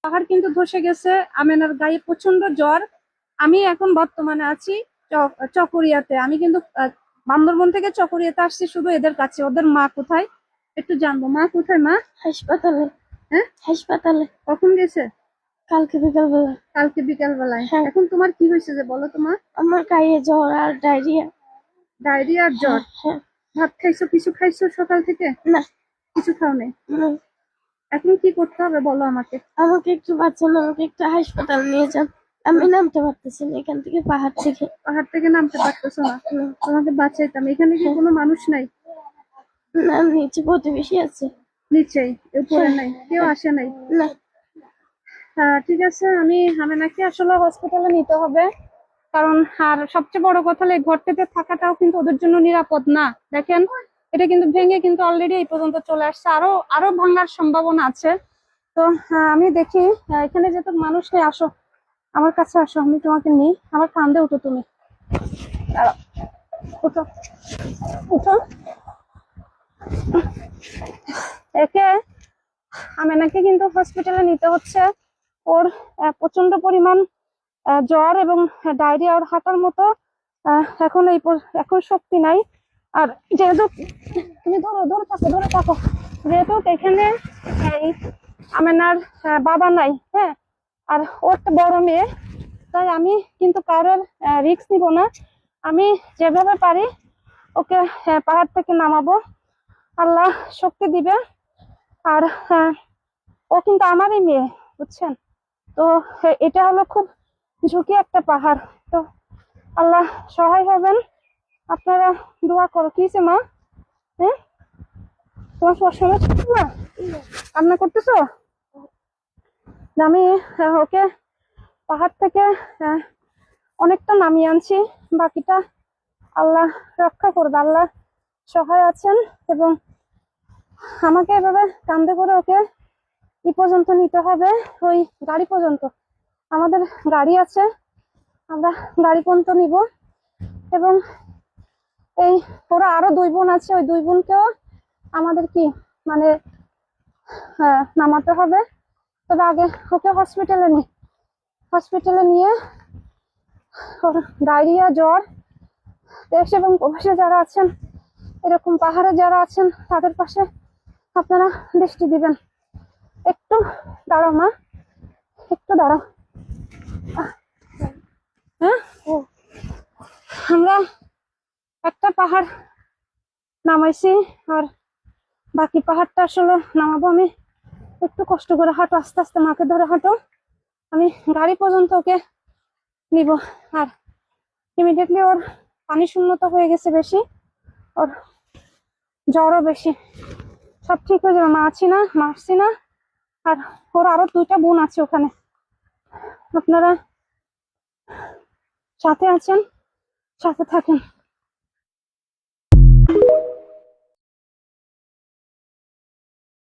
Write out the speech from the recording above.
পাহাড় কিন্তু ধসে গেছে। আমেনার গায়ে প্রচন্ড জ্বর। আমি এখন বর্তমানে আছি চকরিয়াতে। আমি কিন্তু বান্দরবন থেকে চকরিয়াতে আসছি শুধু এদের কাছে। ওদের মা কোথায় একটু জানবো। মা কোথায়? মা হাসপাতালে। হ্যাঁ, হাসপাতালে। কখন গেছে? কালকে বিকাল বেলা। কালকে বিকাল বেলায়। হ্যাঁ। এখন তোমার কি হয়েছে যে বলো তোমার? আমার গায়ে জ্বর আর ডায়রিয়া। ডায়রিয়া আর জ্বর। হ্যাঁ। ভাত খাইছো? কিছু খাইছো সকাল থেকে? না। কিছু খাও নাই? উম, এখন কি করতে হবে বলো আমাকে। আমাকে একটু বাঁচান, আমাকে একটু হাসপাতাল নিয়ে যান। আমি নামতে পারতেছি না এখান থেকে, পাহাড় থেকে। পাহাড় থেকে নামতে পারতেছো না? উম, তোমাকে বাঁচাইতাম। এখানে কি হ্যাঁ। কোনো মানুষ নাই? না, নিচে প্রতিবেশী আছে। নিচেই? উপরে হ্যাঁ। নাই? কেউ আসে নাই? না। ঠিক আছে, আমি হামেনাকে আসলে হসপিটালে নিতে হবে। কারণ আর সবচেয়ে বড় কথা হলো এই ঘরটিতে থাকাটাও কিন্তু ওদের জন্য নিরাপদ না। দেখেন, এটা কিন্তু ভেঙে কিন্তু অলরেডি এই পর্যন্ত চলে আসছে। আরো আরো ভাঙার সম্ভাবনা আছে। তো আমি দেখি এখানে যেহেতু মানুষ নেই। আসো আমার কাছে, আসো, আমি তোমাকে নিই। আমার কান্দে উঠো তুমি। দাঁড়াও, উঠো, উঠো। একে আমেনাকে কিন্তু হসপিটালে নিতে হচ্ছে। ওর প্রচন্ড পরিমাণ জ্বর এবং ডায়রিয়া। ওর হাঁটার মতো এখন এখন শক্তি নাই। আর যেহেতু তুমি ধরো ধরে থাকো, ধরে থাকো। যেহেতু এখানে এই আমেনার বাবা নাই, হ্যাঁ, আর ও একটা বড় মেয়ে, তাই আমি কিন্তু কারোর রিস্ক নিব না। আমি যেভাবে পারি ওকে পাহাড় থেকে নামাবো। আল্লাহ শক্তি দিবে। আর ও কিন্তু আমারই মেয়ে, বুঝছেন? তো এটা হলো খুব ঝুঁকি একটা পাহাড়। তো আল্লাহ সহায় হবেন। আপনারা দোয়া করো। কি হয়েছে মা? হ্যাঁ, তোমার সবসময় না কান্না করতেছো? আমি ওকে পাহাড় থেকে অনেকটা নামিয়ে আনছি। বাকিটা আল্লাহ রক্ষা করবে। আল্লাহ সহায় আছেন। এবং আমাকে এভাবে কান্দে করে ওকে ই পর্যন্ত নিতে হবে, ওই গাড়ি পর্যন্ত। আমাদের গাড়ি আছে, আমরা গাড়ি পর্যন্ত নিব। এবং এই ওরা আরো 2 বোন আছে, ওই 2 বোনকেও আমাদের কি মানে নামাতে হবে। তবে আগে ওকে হসপিটালে নিয়ে ওর ডায়রিয়া, জ্বর, দেশ এবং প্রবাসে যারা আছেন, এরকম পাহাড়ে যারা আছেন, তাদের পাশে আপনারা দৃষ্টি দিবেন। একটু দাঁড়াও মা, একটু দাঁড়াও। হ্যাঁ, আমরা একটা পাহাড় নামাইছি, আর বাকি পাহাড়টা আসলে নামাবো আমি। একটু কষ্ট করে হাঁটো, আস্তে আস্তে মাকে ধরে হাঁটো। আমি গাড়ি পর্যন্ত ওকে নিব। আর ইমিডিয়েটলি ওর পানি শূন্যতা হয়ে গেছে বেশি, ওর জ্বরও বেশি। সব ঠিক হয়ে যাবে। মা আছি না, মা আসছি না। আর ওর আরো 2টা বোন আছে ওখানে। আপনারা সাথে আছেন, সাথে থাকেন।